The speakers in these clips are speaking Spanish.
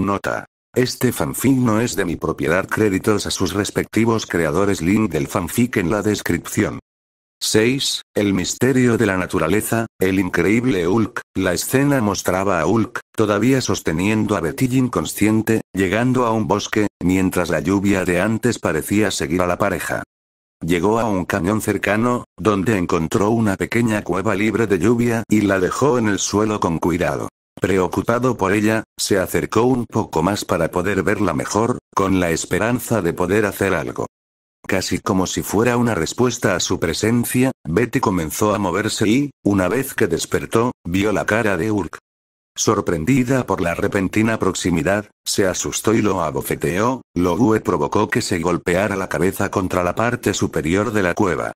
Nota. Este fanfic no es de mi propiedad. Créditos a sus respectivos creadores. Link del fanfic en la descripción. 6. El misterio de la naturaleza, el increíble Hulk. La escena mostraba a Hulk, todavía sosteniendo a Betty inconsciente, llegando a un bosque, mientras la lluvia de antes parecía seguir a la pareja. Llegó a un cañón cercano, donde encontró una pequeña cueva libre de lluvia y la dejó en el suelo con cuidado. Preocupado por ella, se acercó un poco más para poder verla mejor, con la esperanza de poder hacer algo. Casi como si fuera una respuesta a su presencia, Betty comenzó a moverse y, una vez que despertó, vio la cara de Hulk. Sorprendida por la repentina proximidad, se asustó y lo abofeteó, lo cual provocó que se golpeara la cabeza contra la parte superior de la cueva.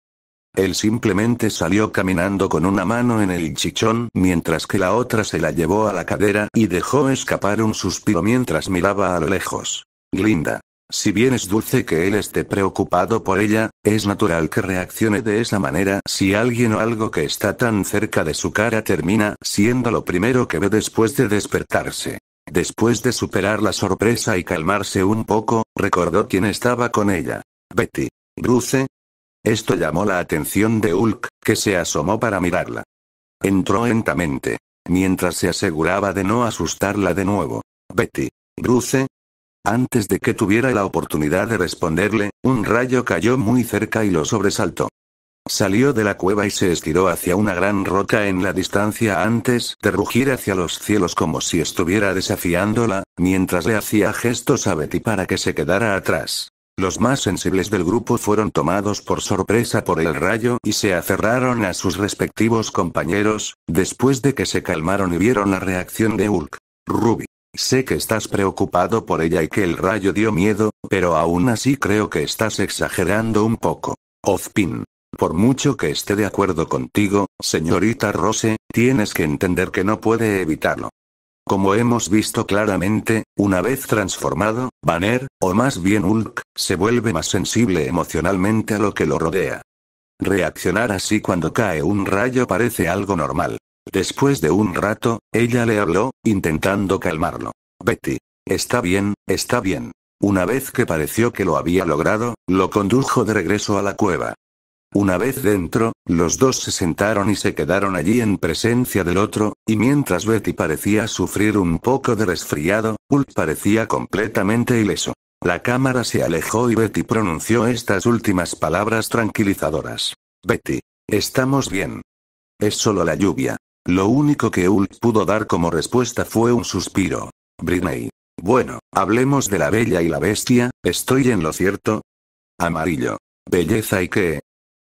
Él simplemente salió caminando con una mano en el chichón mientras que la otra se la llevó a la cadera y dejó escapar un suspiro mientras miraba a lo lejos. Glinda. Si bien es dulce que él esté preocupado por ella, es natural que reaccione de esa manera si alguien o algo que está tan cerca de su cara termina siendo lo primero que ve después de despertarse. Después de superar la sorpresa y calmarse un poco, recordó quién estaba con ella. Betty. ¿Bruce? Esto llamó la atención de Hulk, que se asomó para mirarla. Entró lentamente, mientras se aseguraba de no asustarla de nuevo. Betty. ¿Bruce? Antes de que tuviera la oportunidad de responderle, un rayo cayó muy cerca y lo sobresaltó. Salió de la cueva y se estiró hacia una gran roca en la distancia antes de rugir hacia los cielos como si estuviera desafiándola, mientras le hacía gestos a Betty para que se quedara atrás. Los más sensibles del grupo fueron tomados por sorpresa por el rayo y se aferraron a sus respectivos compañeros, después de que se calmaron y vieron la reacción de Hulk. Ruby. Sé que estás preocupado por ella y que el rayo dio miedo, pero aún así creo que estás exagerando un poco. Ozpin. Por mucho que esté de acuerdo contigo, señorita Rose, tienes que entender que no puede evitarlo. Como hemos visto claramente, una vez transformado, Banner, o más bien Hulk, se vuelve más sensible emocionalmente a lo que lo rodea. Reaccionar así cuando cae un rayo parece algo normal. Después de un rato, ella le habló, intentando calmarlo. Betty. Está bien, está bien. Una vez que pareció que lo había logrado, lo condujo de regreso a la cueva. Una vez dentro, los dos se sentaron y se quedaron allí en presencia del otro, y mientras Betty parecía sufrir un poco de resfriado, Hulk parecía completamente ileso. La cámara se alejó y Betty pronunció estas últimas palabras tranquilizadoras. Betty. Estamos bien. Es solo la lluvia. Lo único que Hulk pudo dar como respuesta fue un suspiro. Britney. Bueno, hablemos de La Bella y la Bestia, ¿estoy en lo cierto? Amarillo. ¿Belleza y qué?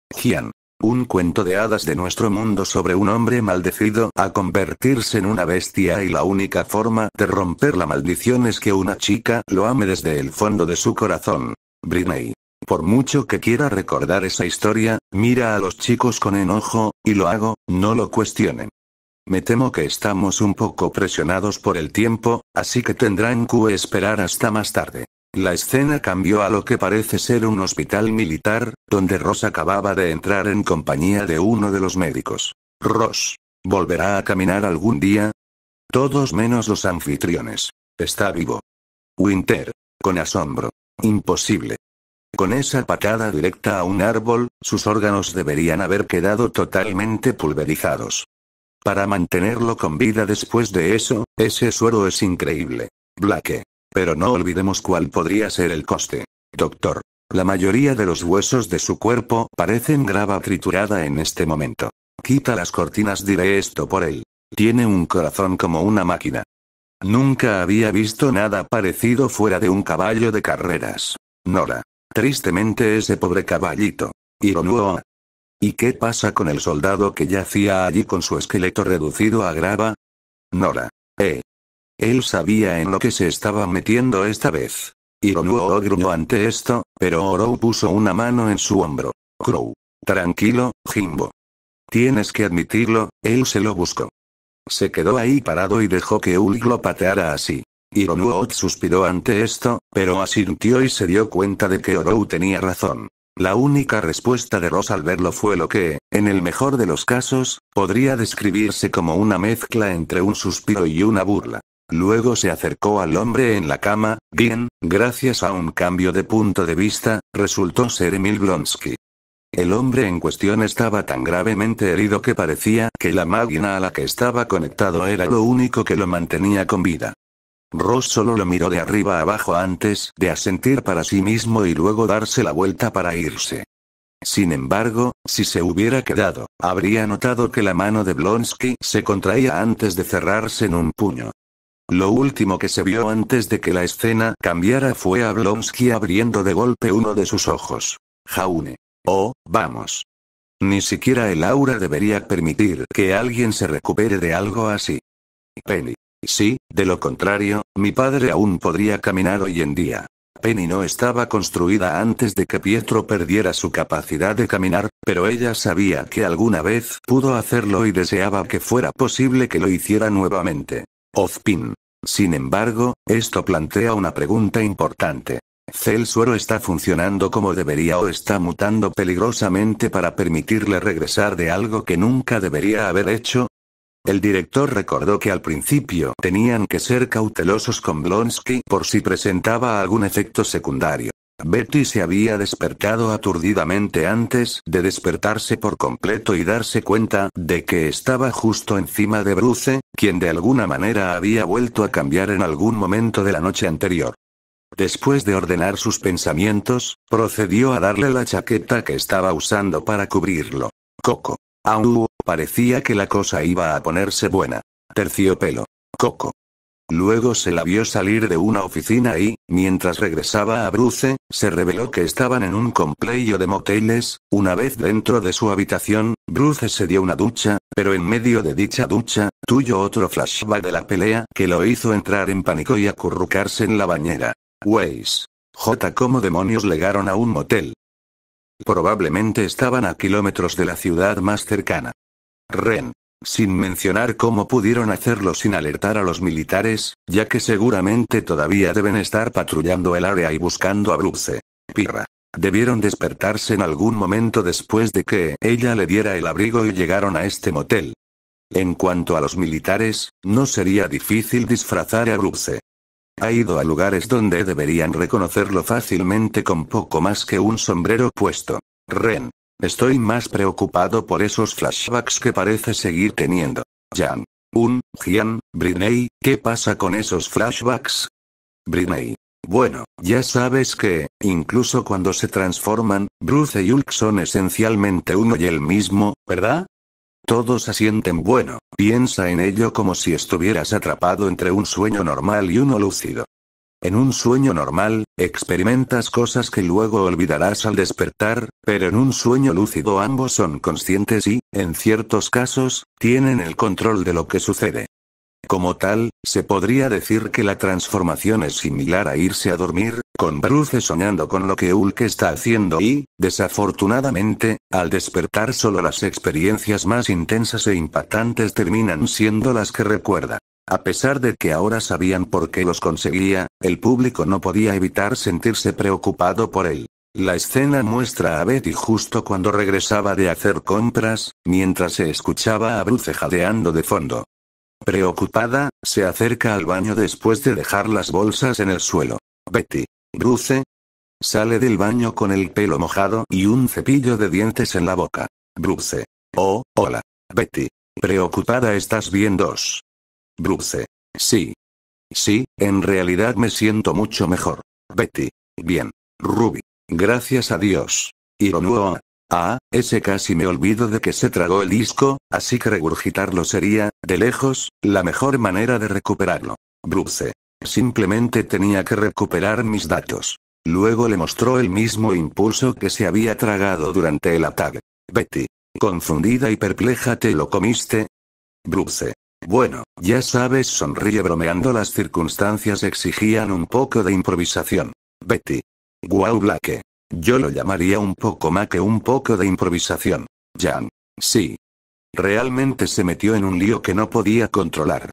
Gian. Un cuento de hadas de nuestro mundo sobre un hombre maldecido a convertirse en una bestia y la única forma de romper la maldición es que una chica lo ame desde el fondo de su corazón. Britney. Por mucho que quiera recordar esa historia, mira a los chicos con enojo, y lo hago, no lo cuestionen. Me temo que estamos un poco presionados por el tiempo, así que tendrán que esperar hasta más tarde. La escena cambió a lo que parece ser un hospital militar, donde Ross acababa de entrar en compañía de uno de los médicos. Ross. ¿Volverá a caminar algún día? Todos menos los anfitriones. Está vivo. Winter. Con asombro. Imposible. Con esa patada directa a un árbol, sus órganos deberían haber quedado totalmente pulverizados. Para mantenerlo con vida después de eso, ese suero es increíble. Blake. Pero no olvidemos cuál podría ser el coste. Doctor. La mayoría de los huesos de su cuerpo parecen grava triturada en este momento. Quita las cortinas, diré esto por él. Tiene un corazón como una máquina. Nunca había visto nada parecido fuera de un caballo de carreras. Nora. Tristemente ese pobre caballito. Ironuo. ¿Y qué pasa con el soldado que yacía allí con su esqueleto reducido a grava? Nora. Él sabía en lo que se estaba metiendo esta vez. Ironuo gruñó ante esto, pero Oro puso una mano en su hombro. Crow. Tranquilo, Jimbo. Tienes que admitirlo, él se lo buscó. Se quedó ahí parado y dejó que Hulk lo pateara así. Ironuo suspiró ante esto, pero asintió y se dio cuenta de que Oro tenía razón. La única respuesta de Ross al verlo fue lo que, en el mejor de los casos, podría describirse como una mezcla entre un suspiro y una burla. Luego se acercó al hombre en la cama, quien, gracias a un cambio de punto de vista, resultó ser Emil Blonsky. El hombre en cuestión estaba tan gravemente herido que parecía que la máquina a la que estaba conectado era lo único que lo mantenía con vida. Ross solo lo miró de arriba abajo antes de asentir para sí mismo y luego darse la vuelta para irse. Sin embargo, si se hubiera quedado, habría notado que la mano de Blonsky se contraía antes de cerrarse en un puño. Lo último que se vio antes de que la escena cambiara fue a Blonsky abriendo de golpe uno de sus ojos. Jaune. Oh, vamos. Ni siquiera el aura debería permitir que alguien se recupere de algo así. Penny. Sí, de lo contrario, mi padre aún podría caminar hoy en día. Penny no estaba construida antes de que Pietro perdiera su capacidad de caminar, pero ella sabía que alguna vez pudo hacerlo y deseaba que fuera posible que lo hiciera nuevamente. Ozpin. Sin embargo, esto plantea una pregunta importante. ¿El suero está funcionando como debería o está mutando peligrosamente para permitirle regresar de algo que nunca debería haber hecho? El director recordó que al principio tenían que ser cautelosos con Blonsky por si presentaba algún efecto secundario. Betty se había despertado aturdidamente antes de despertarse por completo y darse cuenta de que estaba justo encima de Bruce, quien de alguna manera había vuelto a cambiar en algún momento de la noche anterior. Después de ordenar sus pensamientos, procedió a darle la chaqueta que estaba usando para cubrirlo. Coco. Au, parecía que la cosa iba a ponerse buena. Terciopelo. Coco. Luego se la vio salir de una oficina y, mientras regresaba a Bruce, se reveló que estaban en un complejo de moteles. Una vez dentro de su habitación, Bruce se dio una ducha, pero en medio de dicha ducha, tuvo otro flashback de la pelea que lo hizo entrar en pánico y acurrucarse en la bañera. Weiss. ¿Cómo demonios llegaron a un motel? Probablemente estaban a kilómetros de la ciudad más cercana. Ren. Sin mencionar cómo pudieron hacerlo sin alertar a los militares, ya que seguramente todavía deben estar patrullando el área y buscando a Bruce. Pirra. Debieron despertarse en algún momento después de que ella le diera el abrigo y llegaron a este motel. En cuanto a los militares, no sería difícil disfrazar a Bruce. Ha ido a lugares donde deberían reconocerlo fácilmente con poco más que un sombrero puesto. Ren. Estoy más preocupado por esos flashbacks que parece seguir teniendo. Jan. Jian, Britney, ¿qué pasa con esos flashbacks? Britney. Bueno, ya sabes que, incluso cuando se transforman, Bruce y Hulk son esencialmente uno y el mismo, ¿verdad? Todos asienten. Bueno, piensa en ello como si estuvieras atrapado entre un sueño normal y uno lúcido. En un sueño normal, experimentas cosas que luego olvidarás al despertar, pero en un sueño lúcido ambos son conscientes y, en ciertos casos, tienen el control de lo que sucede. Como tal, se podría decir que la transformación es similar a irse a dormir, con Bruce soñando con lo que Hulk está haciendo y, desafortunadamente, al despertar solo las experiencias más intensas e impactantes terminan siendo las que recuerda. A pesar de que ahora sabían por qué los conseguía, el público no podía evitar sentirse preocupado por él. La escena muestra a Betty justo cuando regresaba de hacer compras, mientras se escuchaba a Bruce jadeando de fondo. Preocupada, se acerca al baño después de dejar las bolsas en el suelo. Betty. Bruce. Sale del baño con el pelo mojado y un cepillo de dientes en la boca. Bruce. Oh, hola. Betty. Preocupada. ¿Estás bien? Bruce. Sí. Sí, en realidad me siento mucho mejor. Betty. Bien. Ruby. Gracias a Dios. Hironuo. Ese casi me olvido de que se tragó el disco, así que regurgitarlo sería, de lejos, la mejor manera de recuperarlo. Bruce. Simplemente tenía que recuperar mis datos. Luego le mostró el mismo impulso que se había tragado durante el ataque. Betty. Confundida y perpleja. ¿Te lo comiste? Bruce. Bueno, ya sabes, sonríe bromeando. Las circunstancias exigían un poco de improvisación. Betty. Guau, Blake. Yo lo llamaría un poco más que un poco de improvisación. Jan. Sí. Realmente se metió en un lío que no podía controlar.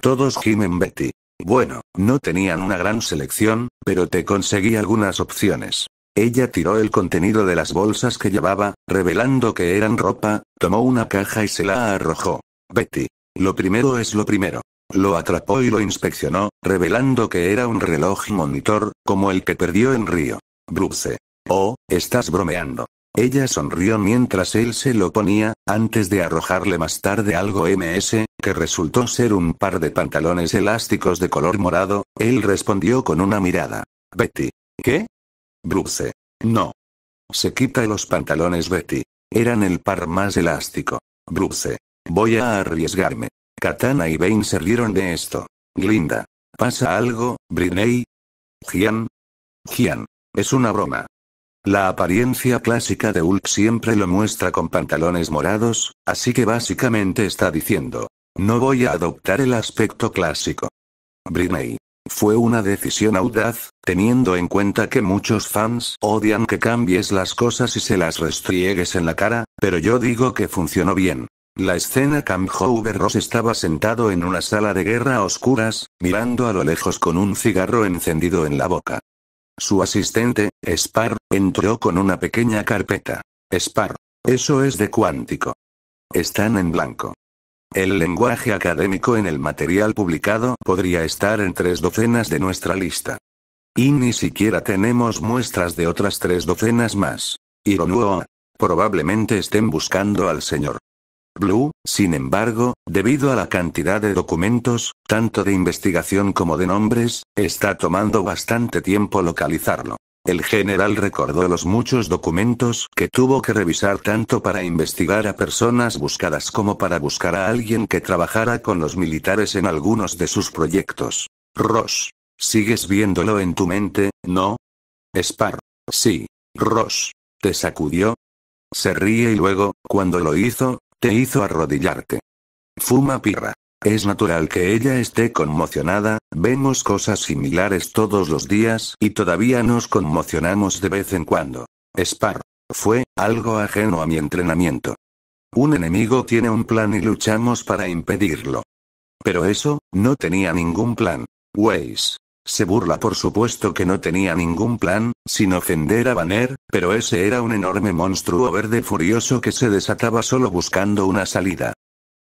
Todos gimen. Betty. Bueno, no tenían una gran selección, pero te conseguí algunas opciones. Ella tiró el contenido de las bolsas que llevaba, revelando que eran ropa, tomó una caja y se la arrojó. Betty. Lo primero es lo primero. Lo atrapó y lo inspeccionó, revelando que era un reloj monitor, como el que perdió en Río. Bruce. Oh, estás bromeando. Ella sonrió mientras él se lo ponía, antes de arrojarle más tarde algo que resultó ser un par de pantalones elásticos de color morado. Él respondió con una mirada. Betty. ¿Qué? Bruce. No. Se quita los pantalones Betty. Eran el par más elástico. Bruce. Voy a arriesgarme. Katana y Bane se rieron de esto. Glinda. ¿Pasa algo, Britney? Gian. Es una broma. La apariencia clásica de Hulk siempre lo muestra con pantalones morados, así que básicamente está diciendo, no voy a adoptar el aspecto clásico. Britney. Fue una decisión audaz, teniendo en cuenta que muchos fans odian que cambies las cosas y se las restriegues en la cara, pero yo digo que funcionó bien. La escena Camp Hoover Ross estaba sentado en una sala de guerra a oscuras, mirando a lo lejos con un cigarro encendido en la boca. Su asistente, Spar, entró con una pequeña carpeta. Spar. Eso es de cuántico. Están en blanco. El lenguaje académico en el material publicado podría estar en 3 docenas de nuestra lista. Y ni siquiera tenemos muestras de otras 3 docenas más. Ironuo. Probablemente estén buscando al señor Blue, sin embargo, debido a la cantidad de documentos, tanto de investigación como de nombres, está tomando bastante tiempo localizarlo. El general recordó los muchos documentos que tuvo que revisar tanto para investigar a personas buscadas como para buscar a alguien que trabajara con los militares en algunos de sus proyectos. Ross. ¿Sigues viéndolo en tu mente, no? Spar. Sí. Ross. ¿Te sacudió? Se ríe y luego, cuando lo hizo, te hizo arrodillarte. Fuma pirra. Es natural que ella esté conmocionada, vemos cosas similares todos los días y todavía nos conmocionamos de vez en cuando. Spar. Fue algo ajeno a mi entrenamiento. Un enemigo tiene un plan y luchamos para impedirlo. Pero eso, no tenía ningún plan. Weiss. Se burla por supuesto que no tenía ningún plan, sin ofender a Banner, pero ese era un enorme monstruo verde furioso que se desataba solo buscando una salida.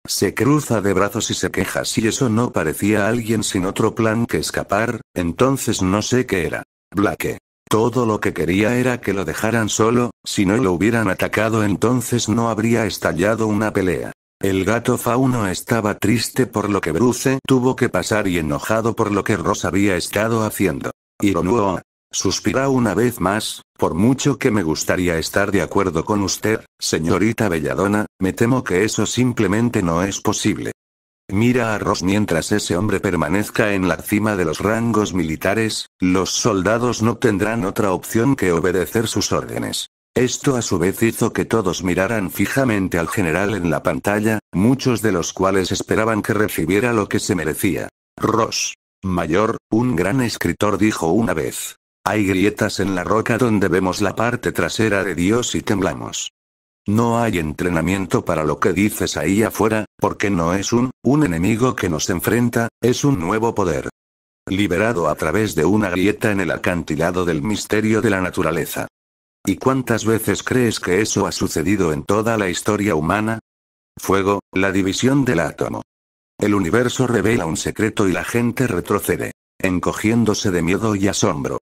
Se cruza de brazos y se queja si eso no parecía alguien sin otro plan que escapar, entonces no sé qué era. Blake. Todo lo que quería era que lo dejaran solo, si no lo hubieran atacado entonces no habría estallado una pelea. El gato fauno estaba triste por lo que Bruce tuvo que pasar y enojado por lo que Ross había estado haciendo. Ironuo. Suspira una vez más, por mucho que me gustaría estar de acuerdo con usted, señorita Belladonna, me temo que eso simplemente no es posible. Mira a Ross mientras ese hombre permanezca en la cima de los rangos militares, los soldados no tendrán otra opción que obedecer sus órdenes. Esto a su vez hizo que todos miraran fijamente al general en la pantalla, muchos de los cuales esperaban que recibiera lo que se merecía. Ross. Mayor, un gran escritor dijo una vez. Hay grietas en la roca donde vemos la parte trasera de Dios y temblamos. No hay entrenamiento para lo que dices ahí afuera, porque no es un enemigo que nos enfrenta, es un nuevo poder. Liberado a través de una grieta en el acantilado del misterio de la naturaleza. ¿Y cuántas veces crees que eso ha sucedido en toda la historia humana? Fuego, la división del átomo. El universo revela un secreto y la gente retrocede, encogiéndose de miedo y asombro.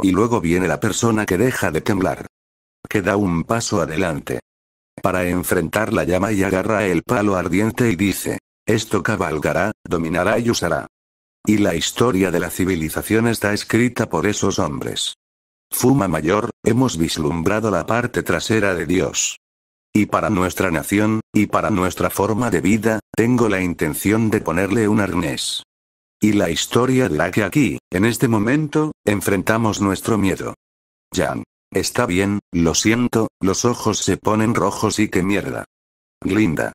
Y luego viene la persona que deja de temblar. Que da un paso adelante. Para enfrentar la llama y agarra el palo ardiente y dice, esto cabalgará, dominará y usará. Y la historia de la civilización está escrita por esos hombres. Fuma mayor, hemos vislumbrado la parte trasera de Dios. Y para nuestra nación, y para nuestra forma de vida, tengo la intención de ponerle un arnés. Y la historia dirá que aquí, en este momento, enfrentamos nuestro miedo. Jan. Está bien, lo siento, los ojos se ponen rojos y qué mierda. Glinda.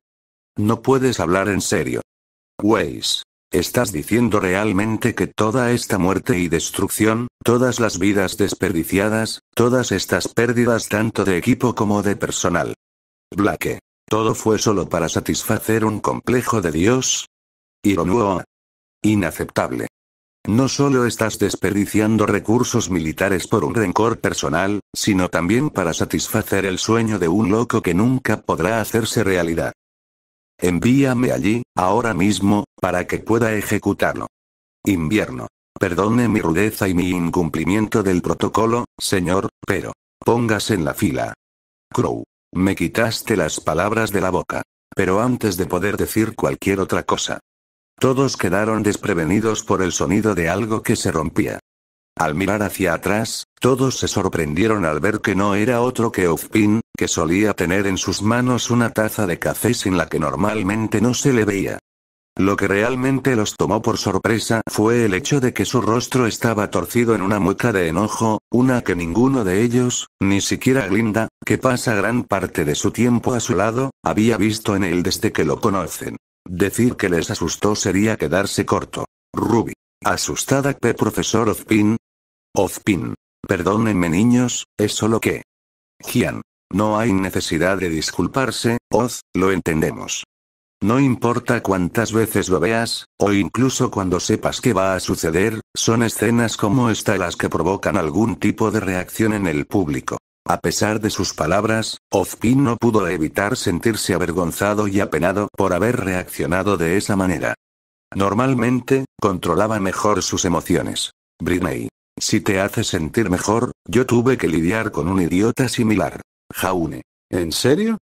No puedes hablar en serio. Weiss. ¿Estás diciendo realmente que toda esta muerte y destrucción, todas las vidas desperdiciadas, todas estas pérdidas tanto de equipo como de personal? Blake. ¿Todo fue solo para satisfacer un complejo de Dios? Ironuo. Inaceptable. No solo estás desperdiciando recursos militares por un rencor personal, sino también para satisfacer el sueño de un loco que nunca podrá hacerse realidad. Envíame allí, ahora mismo, para que pueda ejecutarlo. Invierno. Perdone mi rudeza y mi incumplimiento del protocolo, señor, pero póngase en la fila. Crow. Me quitaste las palabras de la boca. Pero antes de poder decir cualquier otra cosa. Todos quedaron desprevenidos por el sonido de algo que se rompía. Al mirar hacia atrás, todos se sorprendieron al ver que no era otro que Ozpin, que solía tener en sus manos una taza de café sin la que normalmente no se le veía. Lo que realmente los tomó por sorpresa fue el hecho de que su rostro estaba torcido en una mueca de enojo, una que ninguno de ellos, ni siquiera Glinda, que pasa gran parte de su tiempo a su lado, había visto en él desde que lo conocen. Decir que les asustó sería quedarse corto. Ruby. Asustada profesor Ozpin. Ozpin. Perdónenme niños, es solo que... Gian. No hay necesidad de disculparse, Oz, lo entendemos. No importa cuántas veces lo veas, o incluso cuando sepas qué va a suceder, son escenas como esta las que provocan algún tipo de reacción en el público. A pesar de sus palabras, Ozpin no pudo evitar sentirse avergonzado y apenado por haber reaccionado de esa manera. Normalmente, controlaba mejor sus emociones. Britney. Si te hace sentir mejor, yo tuve que lidiar con un idiota similar. Jaune. ¿En serio?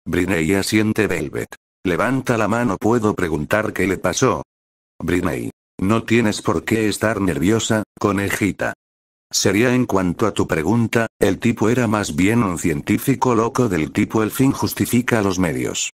Britney asiente Velvet. Levanta la mano, ¿puedo preguntar qué le pasó? Britney. No tienes por qué estar nerviosa, conejita. Sería en cuanto a tu pregunta, el tipo era más bien un científico loco del tipo el fin justifica los medios.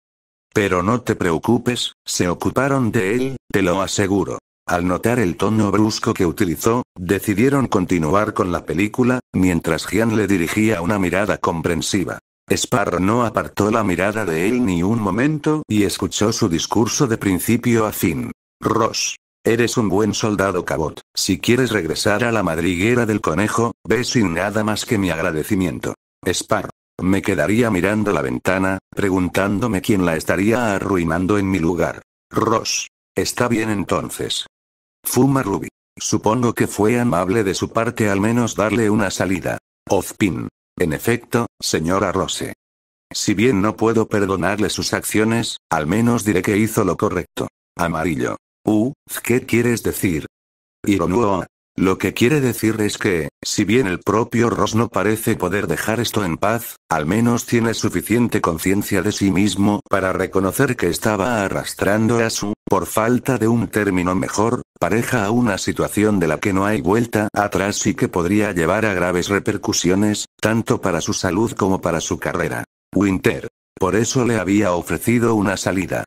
Pero no te preocupes, se ocuparon de él, te lo aseguro. Al notar el tono brusco que utilizó, decidieron continuar con la película, mientras Gian le dirigía una mirada comprensiva. Sparrow no apartó la mirada de él ni un momento y escuchó su discurso de principio a fin. Ross. Eres un buen soldado, Cabot. Si quieres regresar a la madriguera del conejo, ve sin nada más que mi agradecimiento. Sparrow. Me quedaría mirando la ventana, preguntándome quién la estaría arruinando en mi lugar. Ross. Está bien entonces. Fuma Ruby. Supongo que fue amable de su parte al menos darle una salida. Ozpin. En efecto, señora Rose. Si bien no puedo perdonarle sus acciones, al menos diré que hizo lo correcto. Amarillo. ¿Qué quieres decir? Ironuo. Lo que quiere decir es que, si bien el propio Ross no parece poder dejar esto en paz, al menos tiene suficiente conciencia de sí mismo para reconocer que estaba arrastrando a su, por falta de un término mejor, pareja a una situación de la que no hay vuelta atrás y que podría llevar a graves repercusiones, tanto para su salud como para su carrera. Winter. Por eso le había ofrecido una salida.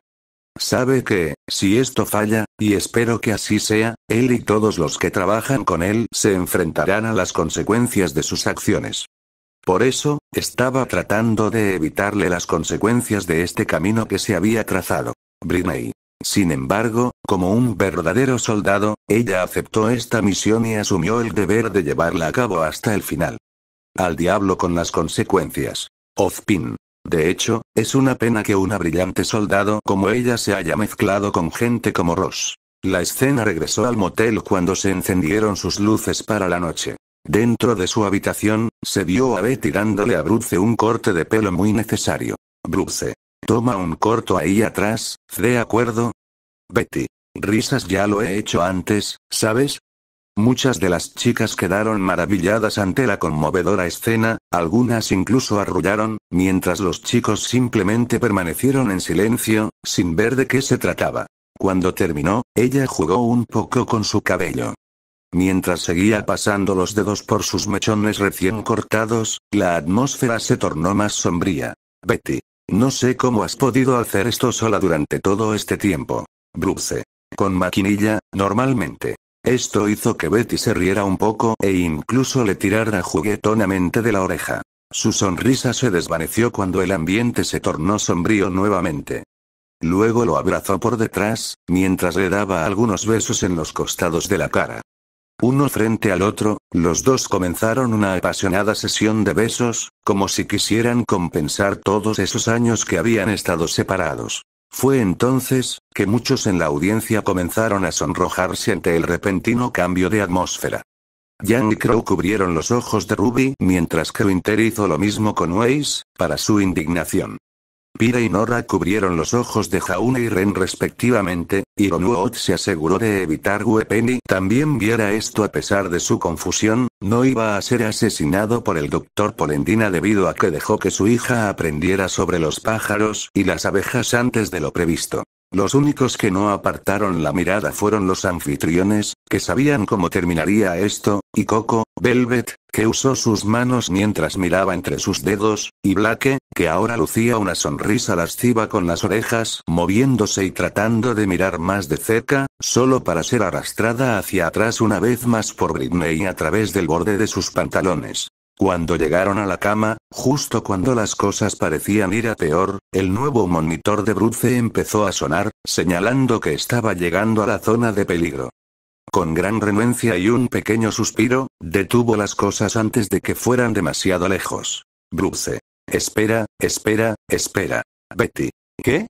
Sabe que, si esto falla, y espero que así sea, él y todos los que trabajan con él se enfrentarán a las consecuencias de sus acciones. Por eso, estaba tratando de evitarle las consecuencias de este camino que se había trazado. Britney. Sin embargo, como un verdadero soldado, ella aceptó esta misión y asumió el deber de llevarla a cabo hasta el final. Al diablo con las consecuencias. Ozpin. De hecho, es una pena que una brillante soldado como ella se haya mezclado con gente como Ross. La escena regresó al motel cuando se encendieron sus luces para la noche. Dentro de su habitación, se vio a Betty dándole a Bruce un corte de pelo muy necesario. Bruce. Toma un corto ahí atrás, ¿de acuerdo? Betty. Risas, ya lo he hecho antes, ¿sabes? Muchas de las chicas quedaron maravilladas ante la conmovedora escena, algunas incluso arrullaron, mientras los chicos simplemente permanecieron en silencio, sin ver de qué se trataba. Cuando terminó, ella jugó un poco con su cabello. Mientras seguía pasando los dedos por sus mechones recién cortados, la atmósfera se tornó más sombría. Betty. No sé cómo has podido hacer esto sola durante todo este tiempo. Bruce. Con maquinilla, normalmente. Esto hizo que Betty se riera un poco e incluso le tirara juguetonamente de la oreja. Su sonrisa se desvaneció cuando el ambiente se tornó sombrío nuevamente. Luego lo abrazó por detrás, mientras le daba algunos besos en los costados de la cara. Uno frente al otro, los dos comenzaron una apasionada sesión de besos, como si quisieran compensar todos esos años que habían estado separados. Fue entonces, que muchos en la audiencia comenzaron a sonrojarse ante el repentino cambio de atmósfera. Jan y Crow cubrieron los ojos de Ruby mientras que Winter hizo lo mismo con Weiss, para su indignación. Pira y Nora cubrieron los ojos de Jaune y Ren respectivamente, y Ronwood se aseguró de evitar que Penny también viera esto a pesar de su confusión. No iba a ser asesinado por el Dr. Polendina debido a que dejó que su hija aprendiera sobre los pájaros y las abejas antes de lo previsto. Los únicos que no apartaron la mirada fueron los anfitriones, que sabían cómo terminaría esto, y Coco, Velvet, que usó sus manos mientras miraba entre sus dedos, y Blake, que ahora lucía una sonrisa lasciva con las orejas moviéndose y tratando de mirar más de cerca, solo para ser arrastrada hacia atrás una vez más por Britney a través del borde de sus pantalones. Cuando llegaron a la cama, justo cuando las cosas parecían ir a peor, el nuevo monitor de Bruce empezó a sonar, señalando que estaba llegando a la zona de peligro. Con gran renuencia y un pequeño suspiro, detuvo las cosas antes de que fueran demasiado lejos. Bruce. Espera, espera, espera. Betty. ¿Qué?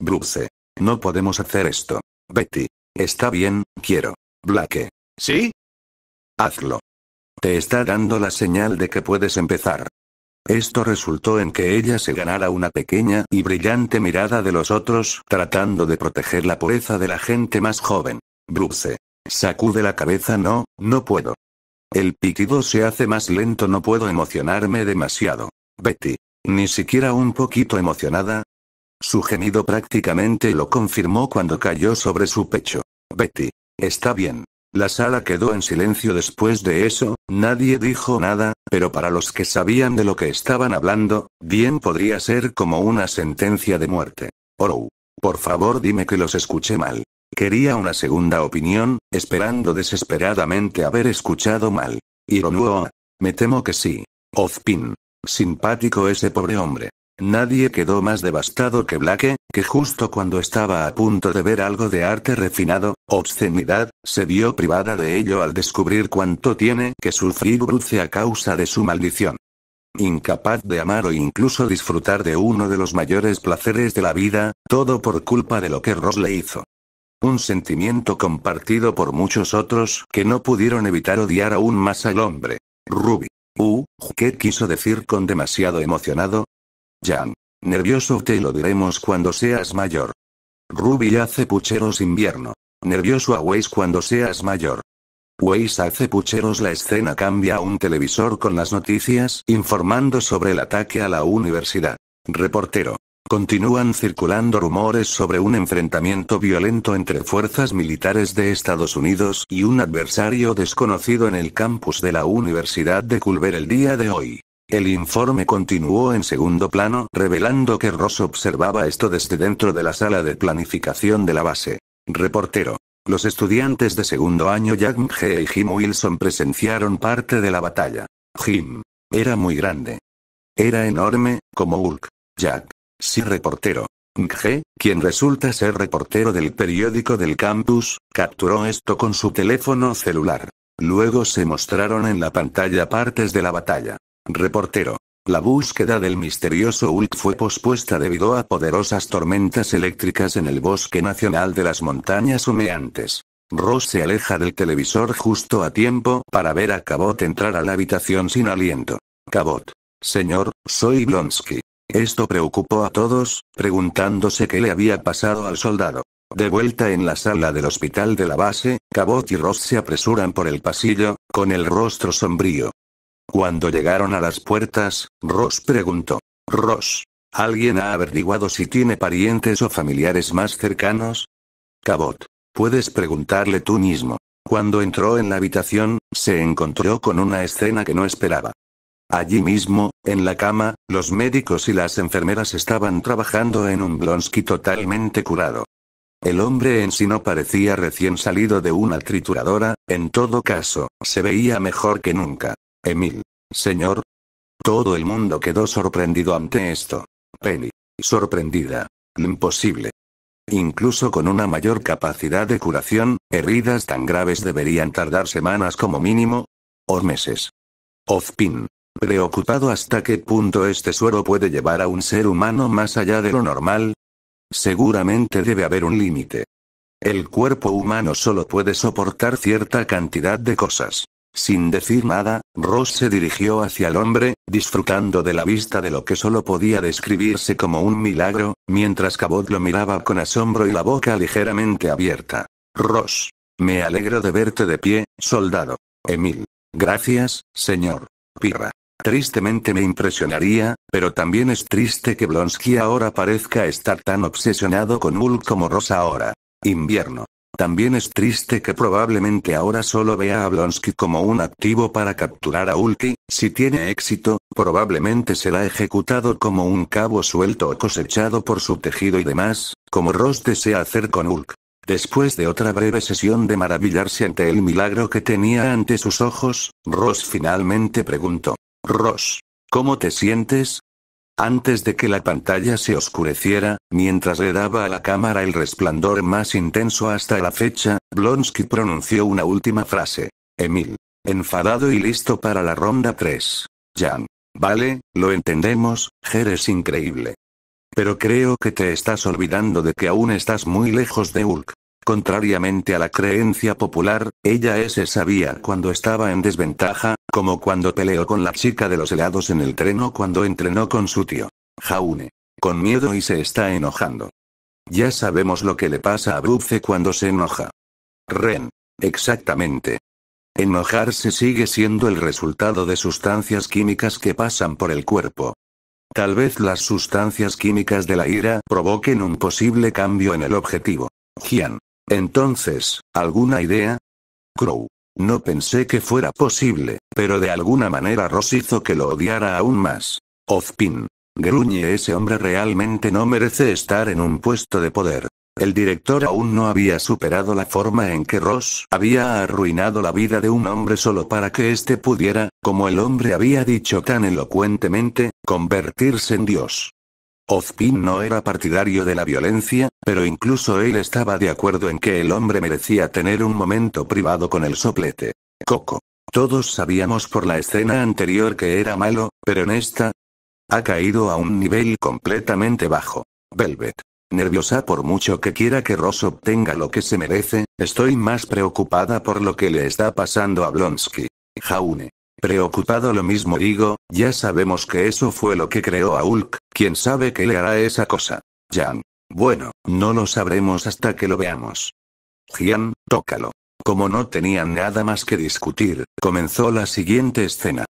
Bruce. No podemos hacer esto. Betty. Está bien, quiero. Blake. ¿Sí? Hazlo. Te está dando la señal de que puedes empezar. Esto resultó en que ella se ganara una pequeña y brillante mirada de los otros, tratando de proteger la pureza de la gente más joven. Bruce. Sacude la cabeza. No puedo. El pitido se hace más lento. No puedo emocionarme demasiado. Betty. ¿Ni siquiera un poquito emocionada? Su gemido prácticamente lo confirmó cuando cayó sobre su pecho. Betty. Está bien. La sala quedó en silencio después de eso, nadie dijo nada, pero para los que sabían de lo que estaban hablando, bien podría ser como una sentencia de muerte. Oh, por favor dime que los escuché mal. Quería una segunda opinión, esperando desesperadamente haber escuchado mal. Ironua. Me temo que sí. Ozpin. Simpático ese pobre hombre. Nadie quedó más devastado que Blake, que justo cuando estaba a punto de ver algo de arte refinado, obscenidad, se vio privada de ello al descubrir cuánto tiene que sufrir Bruce a causa de su maldición. Incapaz de amar o incluso disfrutar de uno de los mayores placeres de la vida, todo por culpa de lo que Ross le hizo. Un sentimiento compartido por muchos otros que no pudieron evitar odiar aún más al hombre. Ruby. ¿Qué quiso decir con demasiado emocionado? Jan. Nervioso. Te lo diremos cuando seas mayor. Ruby hace pucheros invierno. Nervioso. A Weiss cuando seas mayor. Weiss hace pucheros. La escena cambia a un televisor con las noticias informando sobre el ataque a la universidad. Reportero. Continúan circulando rumores sobre un enfrentamiento violento entre fuerzas militares de Estados Unidos y un adversario desconocido en el campus de la Universidad de Culver el día de hoy. El informe continuó en segundo plano, revelando que Ross observaba esto desde dentro de la sala de planificación de la base. Reportero. Los estudiantes de segundo año Jack G. y Jim Wilson presenciaron parte de la batalla. Jim. Era muy grande. Era enorme, como Hulk. Jack. Sí, reportero. G., quien resulta ser reportero del periódico del campus, capturó esto con su teléfono celular. Luego se mostraron en la pantalla partes de la batalla. Reportero. La búsqueda del misterioso Hulk fue pospuesta debido a poderosas tormentas eléctricas en el bosque nacional de las montañas humeantes. Ross se aleja del televisor justo a tiempo para ver a Cabot entrar a la habitación sin aliento. Cabot. Señor, soy Blonsky. Esto preocupó a todos, preguntándose qué le había pasado al soldado. De vuelta en la sala del hospital de la base, Cabot y Ross se apresuran por el pasillo, con el rostro sombrío. Cuando llegaron a las puertas, Ross preguntó. Ross, ¿alguien ha averiguado si tiene parientes o familiares más cercanos? Cabot. Puedes preguntarle tú mismo. Cuando entró en la habitación, se encontró con una escena que no esperaba. Allí mismo, en la cama, los médicos y las enfermeras estaban trabajando en un Blonsky totalmente curado. El hombre en sí no parecía recién salido de una trituradora, en todo caso, se veía mejor que nunca. Emil. Señor. Todo el mundo quedó sorprendido ante esto. Penny. Sorprendida. Imposible. Incluso con una mayor capacidad de curación, heridas tan graves deberían tardar semanas como mínimo. O meses. Ozpin. Preocupado hasta qué punto este suero puede llevar a un ser humano más allá de lo normal. Seguramente debe haber un límite. El cuerpo humano solo puede soportar cierta cantidad de cosas. Sin decir nada, Ross se dirigió hacia el hombre, disfrutando de la vista de lo que solo podía describirse como un milagro, mientras Cabot lo miraba con asombro y la boca ligeramente abierta. Ross. Me alegro de verte de pie, soldado. Emil. Gracias, señor. Pirra. Tristemente me impresionaría, pero también es triste que Blonsky ahora parezca estar tan obsesionado con Hulk como Ross ahora. Invierno. También es triste que probablemente ahora solo vea a Blonsky como un activo para capturar a Hulk y, si tiene éxito, probablemente será ejecutado como un cabo suelto o cosechado por su tejido y demás, como Ross desea hacer con Hulk. Después de otra breve sesión de maravillarse ante el milagro que tenía ante sus ojos, Ross finalmente preguntó. Ross, ¿cómo te sientes? Antes de que la pantalla se oscureciera, mientras le daba a la cámara el resplandor más intenso hasta la fecha, Blonsky pronunció una última frase. Emil. Enfadado y listo para la ronda 3. Jan. Vale, lo entendemos, eres increíble. Pero creo que te estás olvidando de que aún estás muy lejos de Hulk. Contrariamente a la creencia popular, ella se sabía cuando estaba en desventaja, como cuando peleó con la chica de los helados en el tren o cuando entrenó con su tío. Jaune. Con miedo y se está enojando. Ya sabemos lo que le pasa a Bruce cuando se enoja. Ren. Exactamente. Enojarse sigue siendo el resultado de sustancias químicas que pasan por el cuerpo. Tal vez las sustancias químicas de la ira provoquen un posible cambio en el objetivo. Jian. Entonces, ¿alguna idea? Crow. No pensé que fuera posible, pero de alguna manera Ross hizo que lo odiara aún más. Ozpin. Gruñe, ese hombre realmente no merece estar en un puesto de poder. El director aún no había superado la forma en que Ross había arruinado la vida de un hombre solo para que éste pudiera, como el hombre había dicho tan elocuentemente, convertirse en Dios. Ozpin no era partidario de la violencia, pero incluso él estaba de acuerdo en que el hombre merecía tener un momento privado con el soplete. Coco. Todos sabíamos por la escena anterior que era malo, pero en esta ha caído a un nivel completamente bajo. Velvet. Nerviosa por mucho que quiera que Ross obtenga lo que se merece, estoy más preocupada por lo que le está pasando a Blonsky. Jaune. Preocupado lo mismo digo, ya sabemos que eso fue lo que creó a Hulk, ¿quién sabe qué le hará esa cosa? Jan. Bueno, no lo sabremos hasta que lo veamos. Jian, tócalo. Como no tenían nada más que discutir, comenzó la siguiente escena.